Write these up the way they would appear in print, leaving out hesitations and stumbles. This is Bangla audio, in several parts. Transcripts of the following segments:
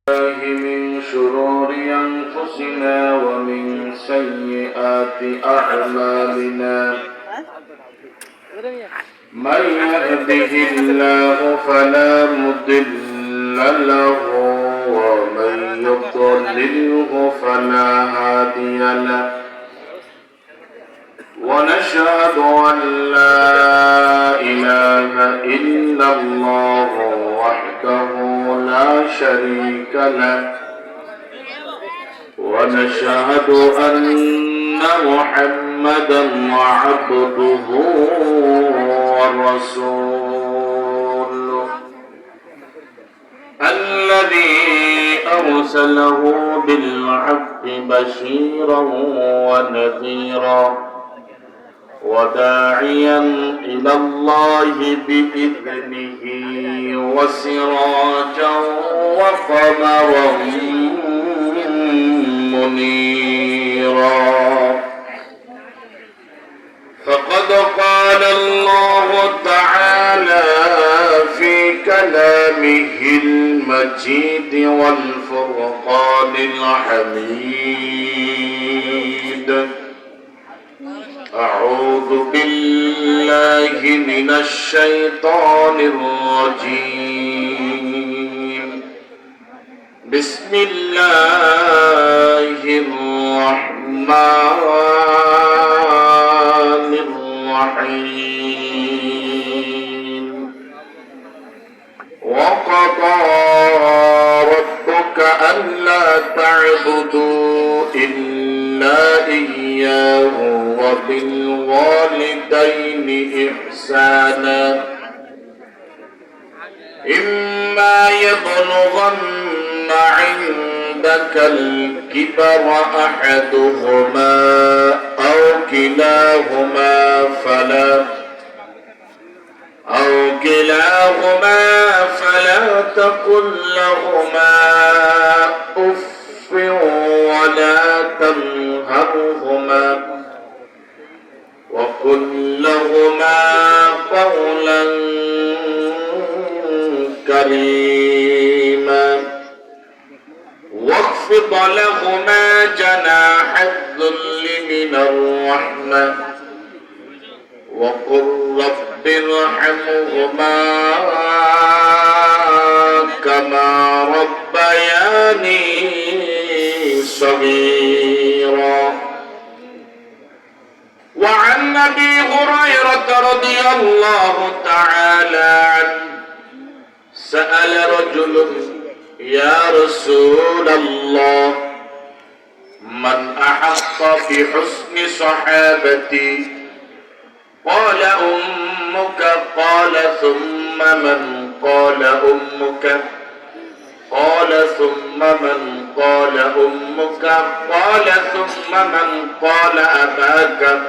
من شرور أنفسنا ومن سيئات أعمالنا من يهده الله فلا مضل له ومن يضلله فلا هادي له ونشهد أن لا إله إلا الله وحده لا شريك له ونشهد أن محمدا عبده ورسوله الذي أرسله بالحق بشيرا ونذيرا وداعيا إلى الله بإذنه وسراجا وقمرا منيرا فقد قال الله تعالى في كلامه المجيد والفرقان الحميد أعوذ بالله من الشيطان الرجيم بسم الله الرحمن الرحيم وقضى ربك ألا تعبدوا إلا إياه وبالوالدين إحسانا إما يبلغن عندك الكبر أحدهما أو كلاهما فلا تقل لهما أف ولا تنهرهما وقل لهما قولا كريما واخفض لهما جناح الذل من الرحمة وقل رب ارحمهما كما ربياني صغيرا وعن أبي هريرة رضي الله تعالى عنه سأل رجل يا رسول الله من أحق بحسن صحابتي قال أمك قال ثم من قال أمك قال ثم من قال أمك قال ثم من قال أباك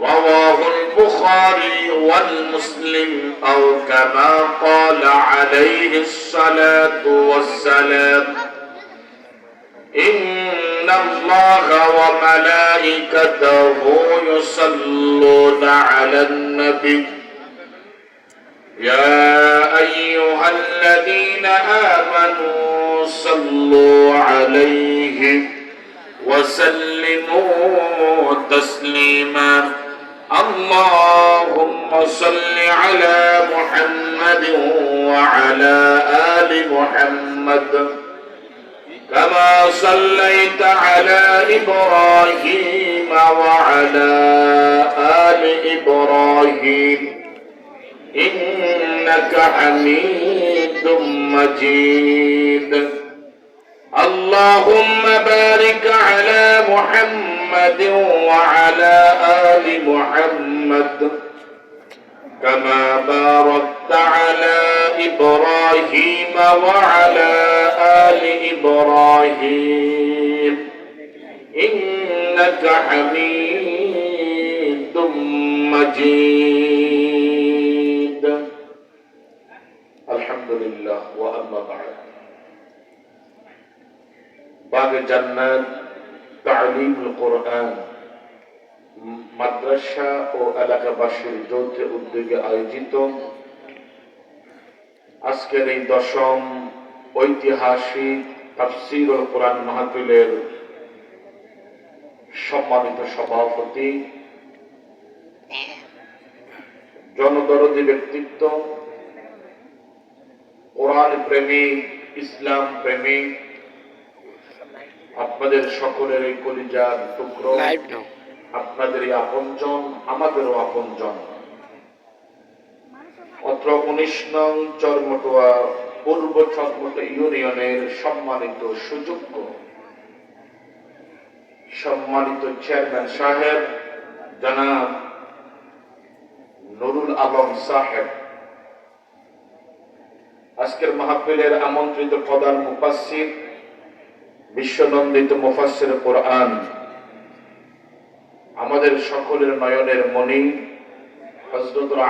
رواه البخاري والمسلم أو كما قال عليه الصلاة والسلام إن الله وملائكته يصلون على النبي يا أيها الذين آمنوا صلوا عليه وسلموا تسليما اللهم صل على محمد وعلى آل محمد كما صليت على إبراهيم وعلى آل إبراهيم إنك حميد مجيد اللهم بارك على محمد وعلى آل محمد كما باركت على إبراهيم وعلى آل إبراهيم إنك حميد مجيد الحمد لله وأما بعد বাগ জান্নাত তালিমুল কোরআন মাদ্রাসা ও এলাকাবাসীর যৌথ উদ্যোগে আয়োজিত আজকের এই 10ম ঐতিহাসিক তাফসীরুল কোরআন মাহফিলের সম্মানিত সভাপতি, জনদরদী ব্যক্তিত্ব, কোরআন প্রেমিক, ইসলাম প্রেমিক, আপনাদের সকলের এই কলিজার টুকরো, আপনাদের এই আপনজন, আমাদেরও আপনজন। অত্র 19 নং চরমটুয়া পূর্ব চরমটুয়া ইউনিয়নের সম্মানিত সুযোগ্য সম্মানিত চেয়ারম্যান সাহেব জনাব নুরুল আলম সাহেব, আজকের মাহফিলের আমন্ত্রিত প্রধান মুফাসসির, বিশ্বনন্দিত মুফাসসির কোরআন, আমাদের সকলের নয়নের মণি হযরতুল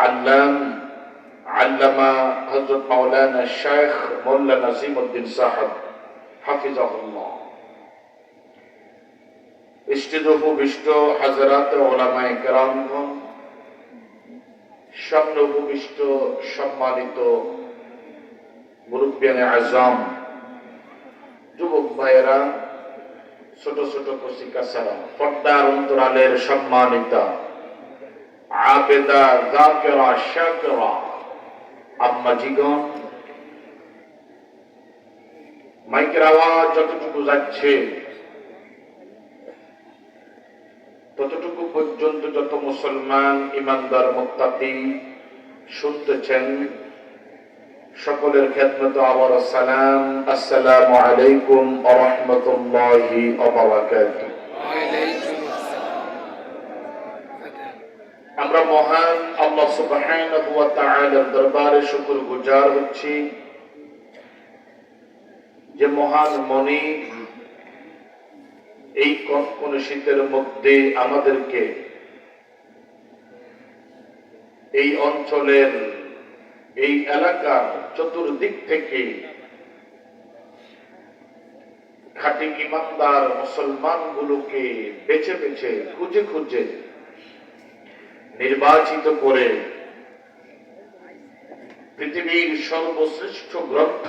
আল্লামা হযরত মাওলানা শেখ মোল্লা নাজিমউদ্দিন সাহেব হাফিজাহুল্লাহ, উপবিষ্ট হাজরাত উলামায়ে কেরামগণ, সামনে উপবিষ্ট সম্মানিত মুরব্বিয়ানে আযম, যুবক ভাইয়েরা, ছোট ছোট কচিকাচারা, পর্দার অন্তরালের সম্মানিতা আবেদা, যাকিরা, শাকিরা আম্মাজিগণ, মাইকের আওয়াজ যতটুকু যাচ্ছে ততটুকু পর্যন্ত যত মুসলমান ইমানদার মুত্তাকি শুনতেছেন, সকলের খেদমতে আবার সালাম, আসসালামু আলাইকুম ওয়া রাহমাতুল্লাহি ওয়া বারাকাতুহু। আমরা মহান আল্লাহ সুবহানাহু ওয়া তাআলার দরবারে শুকরগুজার হচ্ছি যে মহান মনি এই কনকনে শীতের মধ্যে আমাদেরকে এই অঞ্চলের, এই এলাকার চতুর্দিক থেকে খাঁটি ইমানদার মুসলমানগুলোকে বেছে বেছে খুঁজে খুঁজে নির্বাচিত করে পৃথিবীর সর্বশ্রেষ্ঠ গ্রন্থ,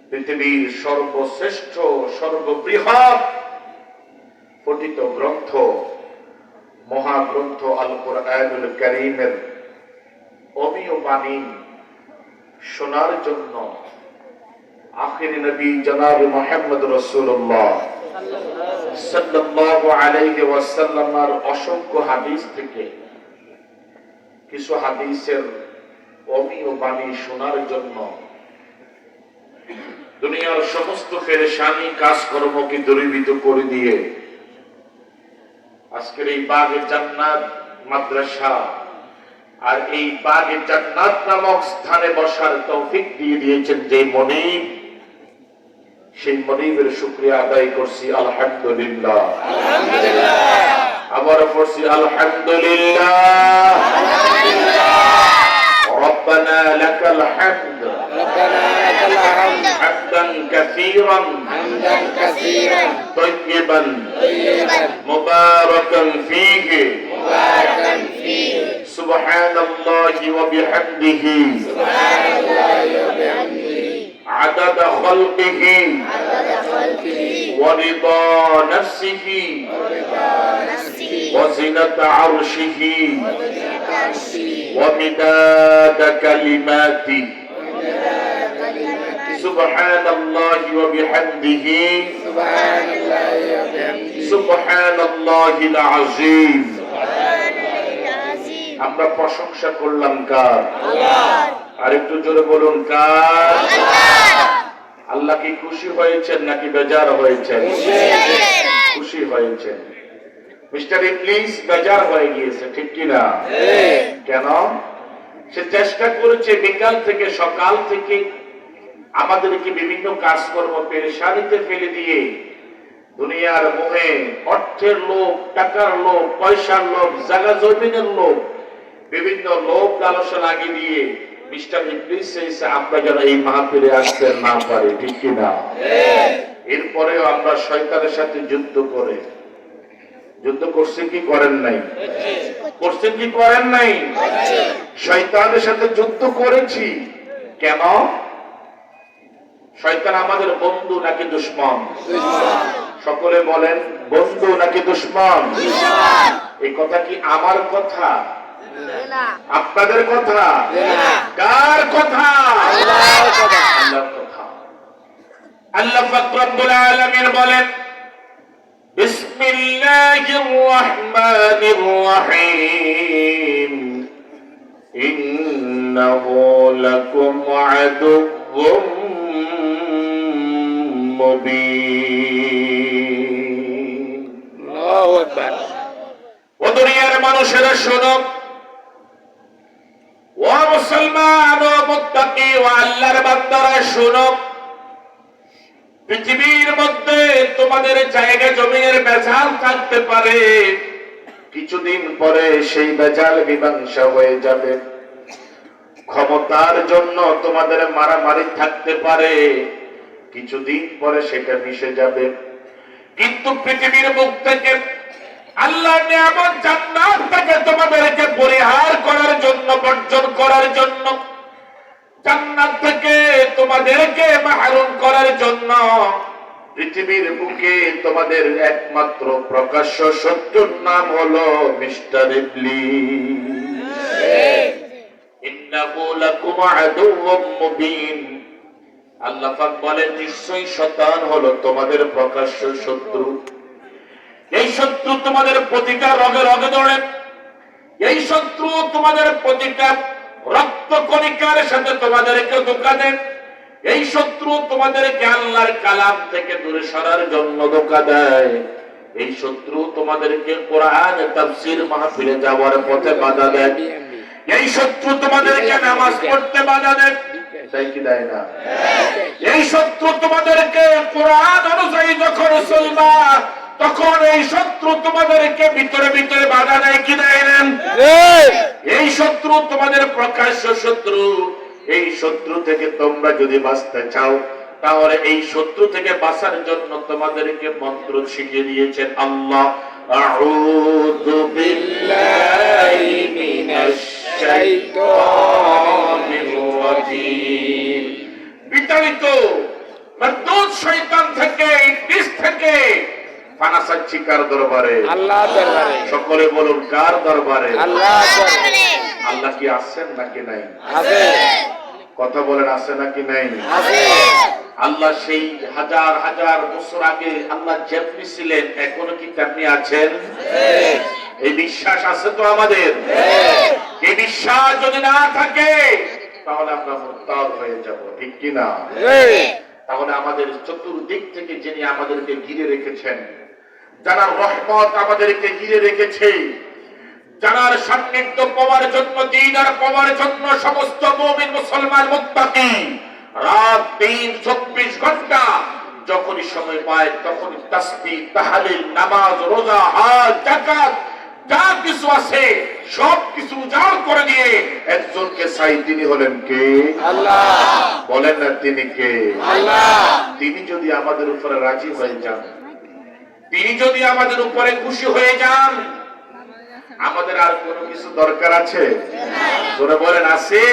পৃথিবীর সর্বশ্রেষ্ঠ সর্ববৃহৎ পঠিত গ্রন্থ, মহাগ্রন্থ আল কোরআনুল কারীমের অমীয় বাণী শোনার জন্য আখিরি নবী জনাব মুহাম্মদ রাসূলুল্লাহ সাল্লাল্লাহু আলাইহি ওয়াসাল্লামের অসংখ্য হাদিস থেকে কিছু হাদিসের অমীয় বাণী শোনার জন্য দুনিয়ার সমস্ত পেরেশানি কাজকর্মকে দূরীভূত করে দিয়ে আজকের এই বাগে জান্নাত মাদ্রাসা আর এই বাগে জান্নাত নামক স্থানে বসার তৌফিক দিয়ে দিয়েছেন যে মনিব, সেই মনিবের শুকরিয়া আদায় করছি আলহামদুলিল্লাহ। আবার পড়ছি আলহামদুলিল্লাহ। রব্বানা লাকাল হামদ হামদান কাসীরান তাইয়িবান মুবারাকান ফীহি সুবহানাল্লাহি ওয়া বিহামদিহি عدد خلقه ورضا نفسه وزنة عرشه ومداد كلماته سبحان الله وبحمده سبحان الله العظيم। আমরা প্রশংসা করলাম কার? আল্লাহর। আর একটু জোরে বলুন কার? আল্লাহ। আল্লাহ কি খুশি হয়েছেন নাকি বেজার হয়েছেন? খুশি হয়েছেন। মিস্টার ইবলিস বেজার হয়ে গিয়েছে, ঠিক কি না? কেন? সে চেষ্টা করেছে বিকাল থেকে সকাল থেকে আমাদেরকে বিভিন্ন কাজকর্ম পেরেশানিতে ফেলে দিয়ে দুনিয়ার মোহে, অর্থের লোভ, টাকার লোভ, পয়সার লোভ, জায়গা জমিনের লোভ, বিভিন্ন লোভ লালসা লাগিয়ে দিয়ে মিস্টার ইবলিস চাইছে আমরা যেন এই মাহফিলে আসতে না পারি, ঠিক কি না? এরপরেও আমরা শয়তানের সাথে যুদ্ধ করে, যুদ্ধ করছে কি করেন নাই? করছেন কি করেন নাই? শয়তানের সাথে যুদ্ধ করেছি। কেন? শয়তান আমাদের বন্ধু নাকি দুশমন? সকলে বলেন, বন্ধু নাকি দুশমন? এই কথা কি আমার কথা, আপনাদের কথা, কার কথা? আল্লাহর কথা। আল্লাহ পাক রব্বুল আলামিন বলেন, বিসমিল্লাহির রহমানির রহিম, ইন্নাহু লাকুম আদুউম মুবিন। আল্লাহু আকবার। ও দুনিয়ার মানুষেরা শোনো, ও মুসলমান, ও মুত্তাকি, ও আল্লাহর বান্দারা শোনো, পৃথিবীর মধ্যে তোমাদের জায়গা জমিনের ভেজাল থাকতে পারে, কিছুদিন পরে সেই ভেজাল মীমাংসা হয়ে যাবে। ক্ষমতার জন্য তোমাদের মারামারি থাকতে পারে, কিছুদিন পরে সেটা মিশে যাবে। কিন্তু পৃথিবীর মুখ থেকে আল্লাহর নিয়ামত জান্নাত থেকে তোমাদেরকে পরিহার করার জন্য, বর্জন করার জন্য, জান্নাত থেকে তোমাদেরকে মাহরুম করার জন্য পৃথিবীর বুকে তোমাদের একমাত্র প্রকাশ্য শত্রুর নাম হলো মিস্টার ইবলিস। ইন্নাহু লাকুম আদুউম মুবিন। আল্লাহ পাক বলেন, নিশ্চয়ই শয়তান হলো তোমাদের প্রকাশ্য শত্রু। এই শত্রু তোমাদের প্রতিটা রগে রগে ধরে, এই শত্রু তোমাদের প্রতিটা রক্ত কণিকার সাথে তোমাদেরকে ধোঁকা দেন। এই শত্রু তোমাদেরকে আল্লাহর কালাম থেকে দূরে সরার জন্য ধোঁকা দেয়। এই শত্রু তোমাদেরকে কোরআন তাফসীর মাহফিলে যাওয়ার পথে বাধা দেয়। এই শত্রু তোমাদেরকে নামাজ পড়তে বাধা দেয়, তাই কি দেয় না? এই শত্রু তোমাদেরকে কোরআন অনুযায়ী যখন চলবা, তখন এই শত্রু তোমাদেরকে ভিতরে ভিতরে বাধা দেয়, কি দেয় না? এই শত্রু তোমাদের প্রকাশ্য শত্রু। এই শত্রু থেকে তোমরা যদি বাঁচতে চাও, তাহলে এই শত্রু থেকে বাঁচার জন্য তোমাদেরকে মন্ত্র শিখিয়ে দিয়েছেন আল্লাহ। আউযু বিল্লাহি মিনাশ শাইতানির রাজীম। বিতাড়িত মরদুদ শয়তান থেকে, ইবলিস থেকে পানা চাচ্ছি কার দরবারে? আল্লাহর দরবারে। সকলে বলুন, কার দরবারে? আল্লাহর দরবারে। আল্লাহ কি আছেন নাকি নাই? আছে। কথা বলেন, আছে নাকি নাই? আছে। আল্লাহ সেই হাজার হাজার বছর আগে আল্লাহ যেমনি ছিলেন, এখনো কি তেমনি আছেন? এই বিশ্বাস আছে তো আমাদের? এই বিশ্বাস যদি না থাকে, তাহলে আমরা মুরতাদ হয়ে যাব, ঠিক কি না? তাহলে আমাদের চতুর্দিক থেকে যিনি আমাদেরকে ঘিরে রেখেছেন, যারা রহমত আমাদেরকে ঘিরে রেখেছে, যার সান্নিধ্য পাওয়ার জন্য, দিদার পাওয়ার জন্য সমস্ত মুমিন মুসলমান মুত্তাকি রাত দিন 24 ঘন্টা যখনই সময় পায় তখনই তাসবিহ, তাহলিল, নামাজ, রোজা, হজ, যাকাত যা কিছু আছে সব কিছু উজাড় করে দিয়ে একজনকে চাই, তিনি হলেন কে? আল্লাহ। বলেন না, তিনি কে? আল্লাহ। তিনি যদি আমাদের উপরে রাজি হয়ে যান, তিনি যদি আমাদের উপরে খুশি হয়ে যান, আমাদের আর কোনো কিছু দরকার আছে? জোরে বলেন, আছে?